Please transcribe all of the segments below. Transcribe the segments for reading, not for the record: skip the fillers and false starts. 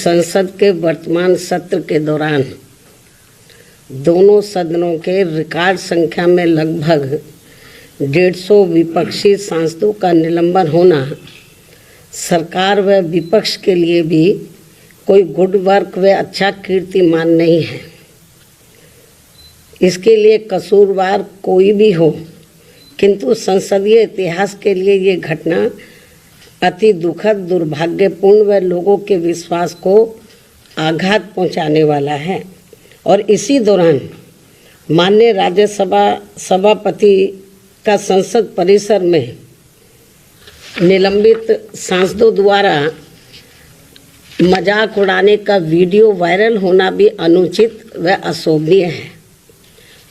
संसद के वर्तमान सत्र के दौरान दोनों सदनों के रिकॉर्ड संख्या में लगभग 150 विपक्षी सांसदों का निलंबन होना सरकार व विपक्ष के लिए भी कोई गुड वर्क व अच्छा कीर्तिमान नहीं है। इसके लिए कसूरवार कोई भी हो, किंतु संसदीय इतिहास के लिए ये घटना अति दुखद, दुर्भाग्यपूर्ण व लोगों के विश्वास को आघात पहुंचाने वाला है। और इसी दौरान माननीय राज्यसभा सभापति का संसद परिसर में निलंबित सांसदों द्वारा मजाक उड़ाने का वीडियो वायरल होना भी अनुचित व अशोभनीय है।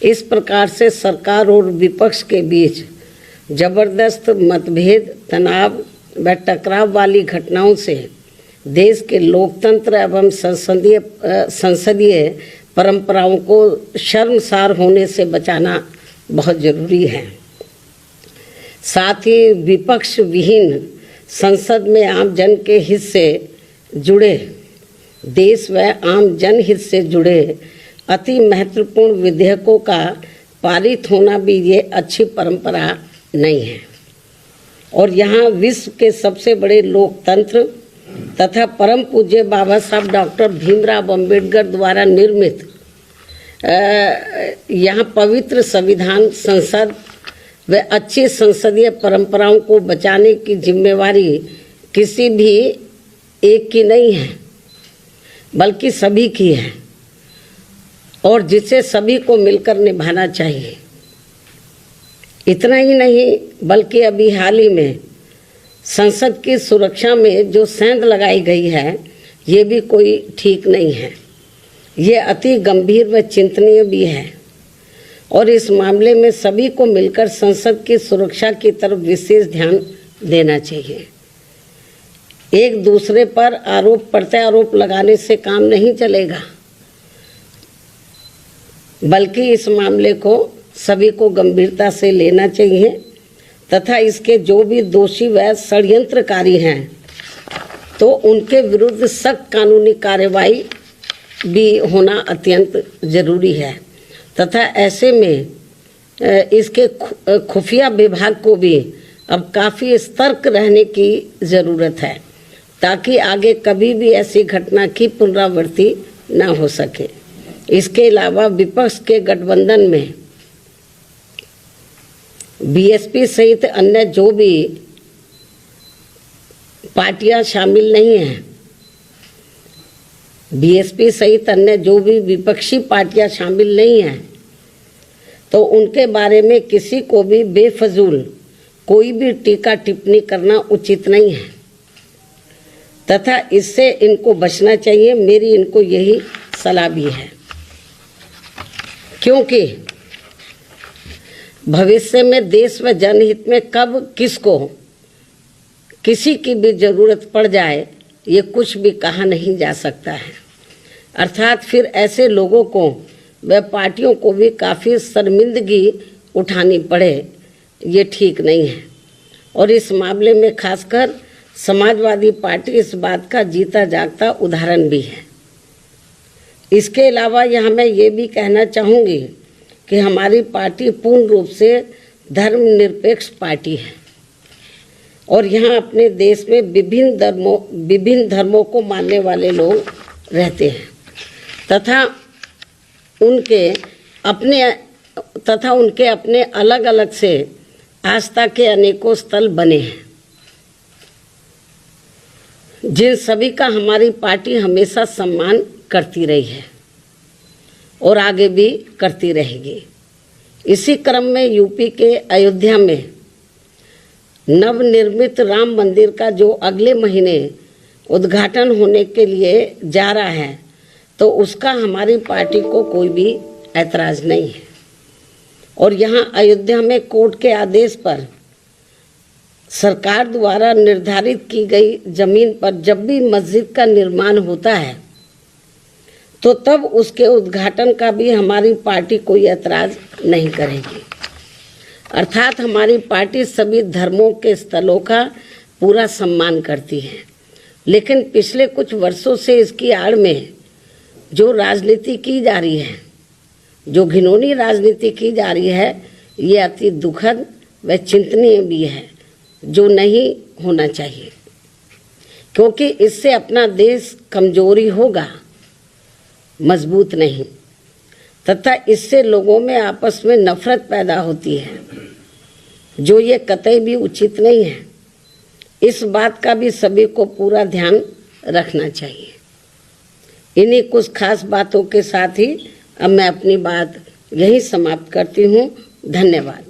इस प्रकार से सरकार और विपक्ष के बीच जबरदस्त मतभेद, तनाव व टकराव वाली घटनाओं से देश के लोकतंत्र एवं संसदीय परंपराओं को शर्मसार होने से बचाना बहुत जरूरी है। साथ ही विपक्ष विहीन संसद में आम जन के हित से जुड़े, देश व आम जनहित से जुड़े अति महत्वपूर्ण विधेयकों का पारित होना भी ये अच्छी परंपरा नहीं है। और यहाँ विश्व के सबसे बड़े लोकतंत्र तथा परम पूज्य बाबा साहब डॉक्टर भीमराव अंबेडकर द्वारा निर्मित यहाँ पवित्र संविधान, संसद व अच्छी संसदीय परंपराओं को बचाने की जिम्मेवारी किसी भी एक की नहीं है, बल्कि सभी की है, और जिसे सभी को मिलकर निभाना चाहिए। इतना ही नहीं, बल्कि अभी हाल ही में संसद की सुरक्षा में जो सेंध लगाई गई है, ये भी कोई ठीक नहीं है। ये अति गंभीर व चिंतनीय भी है, और इस मामले में सभी को मिलकर संसद की सुरक्षा की तरफ विशेष ध्यान देना चाहिए। एक दूसरे पर आरोप प्रत्यारोप लगाने से काम नहीं चलेगा, बल्कि इस मामले को सभी को गंभीरता से लेना चाहिए तथा इसके जो भी दोषी व षड्यंत्रकारी हैं तो उनके विरुद्ध सख्त कानूनी कार्रवाई भी होना अत्यंत जरूरी है। तथा ऐसे में इसके खुफिया विभाग को भी अब काफ़ी सतर्क रहने की ज़रूरत है, ताकि आगे कभी भी ऐसी घटना की पुनरावृत्ति न हो सके। इसके अलावा विपक्ष के गठबंधन में बीएसपी सहित अन्य जो भी पार्टियां शामिल नहीं हैं, बीएसपी सहित अन्य जो भी विपक्षी पार्टियां शामिल नहीं हैं, तो उनके बारे में किसी को भी बेफजूल कोई भी टीका टिप्पणी करना उचित नहीं है तथा इससे इनको बचना चाहिए। मेरी इनको यही सलाह भी है, क्योंकि भविष्य में देश व जनहित में कब किसको किसी की भी जरूरत पड़ जाए, ये कुछ भी कहा नहीं जा सकता है। अर्थात फिर ऐसे लोगों को व पार्टियों को भी काफ़ी शर्मिंदगी उठानी पड़े, ये ठीक नहीं है। और इस मामले में खासकर समाजवादी पार्टी इस बात का जीता जागता उदाहरण भी है। इसके अलावा यहाँ मैं ये भी कहना चाहूँगी कि हमारी पार्टी पूर्ण रूप से धर्मनिरपेक्ष पार्टी है, और यहाँ अपने देश में विभिन्न धर्मों को मानने वाले लोग रहते हैं तथा उनके अपने अलग अलग से आस्था के अनेकों स्थल बने हैं, जिन सभी का हमारी पार्टी हमेशा सम्मान करती रही है और आगे भी करती रहेगी। इसी क्रम में यूपी के अयोध्या में नवनिर्मित राम मंदिर का जो अगले महीने उद्घाटन होने के लिए जा रहा है, तो उसका हमारी पार्टी को कोई भी ऐतराज़ नहीं है। और यहाँ अयोध्या में कोर्ट के आदेश पर सरकार द्वारा निर्धारित की गई जमीन पर जब भी मस्जिद का निर्माण होता है, तो तब उसके उद्घाटन का भी हमारी पार्टी कोई ऐतराज़ नहीं करेगी। अर्थात हमारी पार्टी सभी धर्मों के स्थलों का पूरा सम्मान करती है लेकिन पिछले कुछ वर्षों से इसकी आड़ में जो राजनीति की जा रही है, जो घिनौनी राजनीति की जा रही है, ये अति दुखद व चिंतनीय भी है, जो नहीं होना चाहिए, क्योंकि इससे अपना देश कमजोरी होगा, मजबूत नहीं, तथा इससे लोगों में आपस में नफरत पैदा होती है, जो ये कतई भी उचित नहीं है। इस बात का भी सभी को पूरा ध्यान रखना चाहिए। इन्हीं कुछ खास बातों के साथ ही अब मैं अपनी बात यही समाप्त करती हूँ। धन्यवाद।